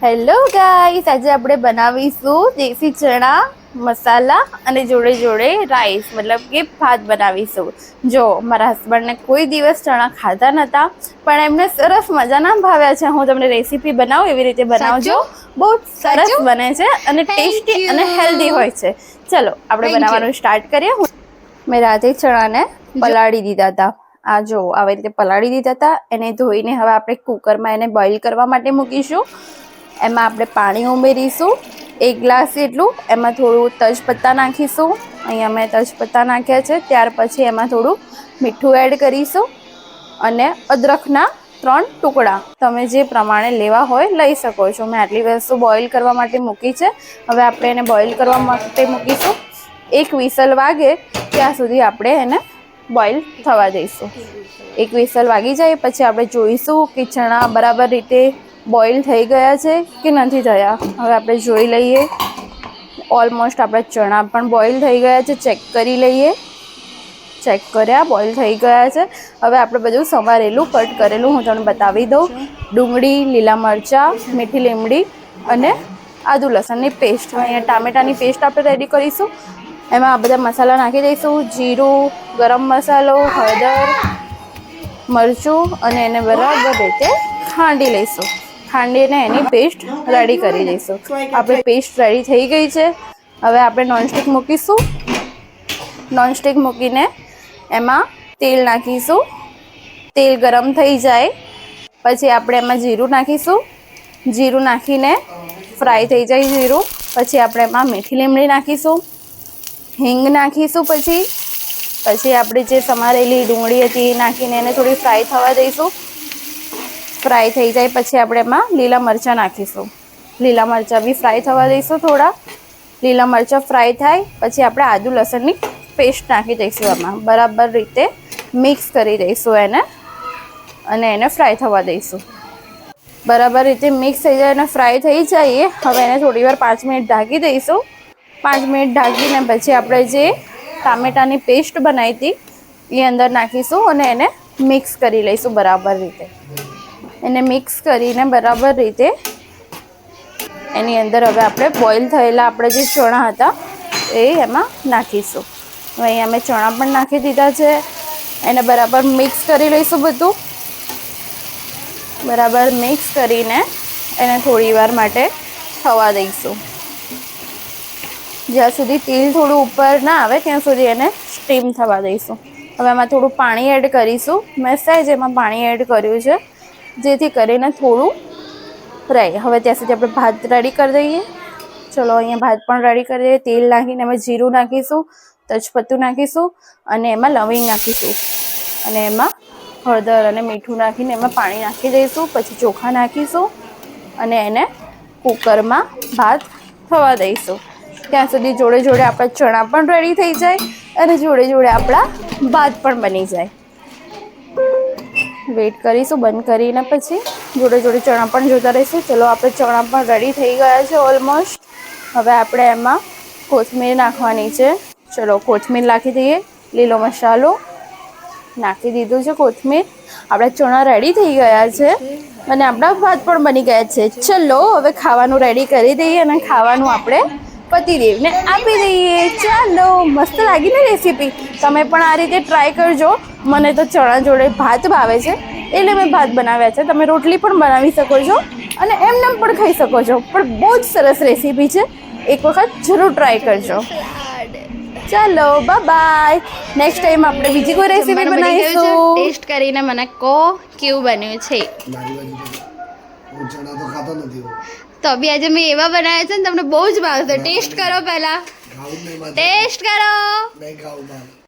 Hello guys, આજે આપણે બનાવીશું દેશી ચણા મસાલા અને જોડે જોડે રાઈસ મતલબ કે ભાત બનાવીશું. જો મારા હસબન્ડને કોઈ દિવસ ચણા ખાધા નતા, પણ એમને સરસ મજાના ભાવ્યા છે. હું તમને રેસીપી બનાવું એવી રીતે બનાવજો. બહુ સરસ બને છે અને ટેસ્ટી અને હેલ્ધી હોય છે. ચલો આપણે બનાવવાનું સ્ટાર્ટ કરીએ. મેં રાતે ચણાને પલાળી દીધા હતા. આ જો આવી રીતે પલાળી દીધા હતા. એને ધોઈને હવે આપણે કુકરમાં એને બોઇલ કરવા માટે મૂકીશું. એમાં આપણે પાણી ઉમેરીશું 1 ગ્લાસ જેટલું. એમાં થોડું તજપત્તા નાખીશું. અહીંયા મેં તજપત્તા નાખ્યા છે. ત્યાર પછી એમાં થોડું મીઠું એડ કરીશું અને અદરકના 3 ટુકડા તમે જે પ્રમાણે લેવા હોય લઈ શકો છો. મેં આટલી વસ્તુ બોઇલ કરવા માટે મૂકી છે. હવે આપણે એને બોઇલ કરવા માટે મૂકીશું. 1 વિસલ વાગે ત્યાં સુધી આપણે એને બોઇલ થવા દઈશું. 1 વિસલ વાગી જાય પછી આપણે જોઈશું કે ચણા બરાબર રીતે બોઇલ થઈ ગયા છે કે નથી થયા. હવે આપણે જોઈ લઈએ. ઓલમોસ્ટ આપણા ચણા પણ બોઇલ થઈ ગયા છે. ચેક કરી લઈએ. ચેક કર્યા, બોઇલ થઈ ગયા છે. હવે આપણે બધું સમારેલું કટ કરેલું હું તમને બતાવી દઉં. ડુંગળી, લીલા મરચાં, મીઠી લીમડી અને આદુ લસણની પેસ્ટ. અહીંયા ટામેટાની પેસ્ટ આપણે રેડી કરીશું. એમાં આ બધા મસાલા નાખી દઈશું. જીરું, ગરમ મસાલો, હળદર, મરચું અને એને બરાબર રીતે ખાંડી લઈશું. ખાંડીને એની પેસ્ટ રેડી કરી દઈશું. આપણે પેસ્ટ રેડી થઈ ગઈ છે. હવે આપણે નોનસ્ટિક મૂકીશું. નોનસ્ટિક મૂકીને એમાં તેલ નાખીશું. તેલ ગરમ થઈ જાય પછી આપણે એમાં જીરું નાખીશું. જીરું નાખીને ફ્રાય થઈ જાય જીરું પછી આપણે એમાં મીઠી લીમડી નાખીશું. હિંગ નાખીશું. પછી આપણે જે સમારેલી ડુંગળી હતી એ નાખીને એને થોડી ફ્રાય થવા દઈશું. ફ્રાય થઈ જાય પછી આપણે એમાં લીલા મરચાં નાખીશું. લીલા મરચાં બી ફ્રાય થવા દઈશું. થોડા લીલા મરચાં ફ્રાય થાય પછી આપણે આદુ લસણની પેસ્ટ નાખી દઈશું. એમાં બરાબર રીતે મિક્સ કરી દઈશું એને અને એને ફ્રાય થવા દઈશું. બરાબર રીતે મિક્સ થઈ જાય અને ફ્રાય થઈ જાય હવે એને થોડી વાર 5 મિનિટ ઢાંકી દઈશું. 5 મિનિટ ઢાંકીને પછી આપણે જે ટામેટાની પેસ્ટ બનાવી હતી એ અંદર નાખીશું અને એને મિક્સ કરી લઈશું બરાબર રીતે. એને મિક્સ કરીને બરાબર રીતે એની અંદર હવે આપણે બોઇલ થયેલા આપણે જે ચણા હતા એ એમાં નાખીશું. હવે અહીંયા અમે ચણા પણ નાખી દીધા છે. એને બરાબર મિક્સ કરી લઈશું. બધું બરાબર મિક્સ કરીને એને થોડી વાર માટે થવા દઈશું. જ્યાં સુધી તેલ થોડું ઉપર ના આવે ત્યાં સુધી એને સ્ટીમ થવા દઈશું. હવે એમાં થોડું પાણી એડ કરીશું. મેં સહેજ એમાં પાણી એડ કર્યું છે જેથી કરીને થોડું રહે. હવે ત્યાં સુધી આપણે ભાત રેડી કરી દઈએ. ચલો અહીંયા ભાત પણ રેડી કરી દઈએ. તેલ નાખીને એમાં જીરું નાખીશું, તજપત્તું નાખીશું અને એમાં લવિંગ નાખીશું અને એમાં હળદર અને મીઠું નાખીને એમાં પાણી નાખી દઈશું. પછી ચોખા નાખીશું અને એને કુકરમાં ભાત થવા દઈશું. ત્યાં સુધી જોડે જોડે આપણા ચણા પણ રેડી થઈ જાય અને જોડે જોડે આપણા ભાત પણ બની જાય. વેઇટ કરીશું બંધ કરીને પછી જોડે જોડે ચણા પણ જોતા રહીશું. ચલો આપણે ચણા પણ રેડી થઈ ગયા છે ઓલમોસ્ટ. હવે આપણે એમાં કોથમીર નાખવાની છે. ચલો કોથમીર નાખી દઈએ. લીલો મસાલો નાખી દીધું છે. કોથમીર. આપણા ચણા રેડી થઈ ગયા છે અને આપણા ભાત પણ બની ગયા છે. ચલો હવે ખાવાનું રેડી કરી દઈએ અને ખાવાનું આપણે પતિદેવને આપી દઈએ. ચાલો, મસ્ત લાગી ને રેસીપી. તમે પણ આ રીતે ટ્રાય કરજો. મને તો ચણા જોડે ભાત ભાવે છે એટલે મેં ભાત બનાવ્યા છે. તમે રોટલી પણ બનાવી શકો છો અને એમને પણ ખાઈ શકો છો. પણ બહુ જ સરસ રેસીપી છે. એક વખત જરૂર ટ્રાય કરજો. ચાલો બાય. નેક્સ્ટ ટાઈમ આપણે બીજી કોઈ રેસીપી બનાવીશું. ટેસ્ટ કરીને મને કહો કેવું બન્યું છે. તો બી આજે મેં એવા બનાવ્યા છે ને તમને બહુ જ ભાવશે. ટેસ્ટ કરો પહેલા. ટેસ્ટ કરો.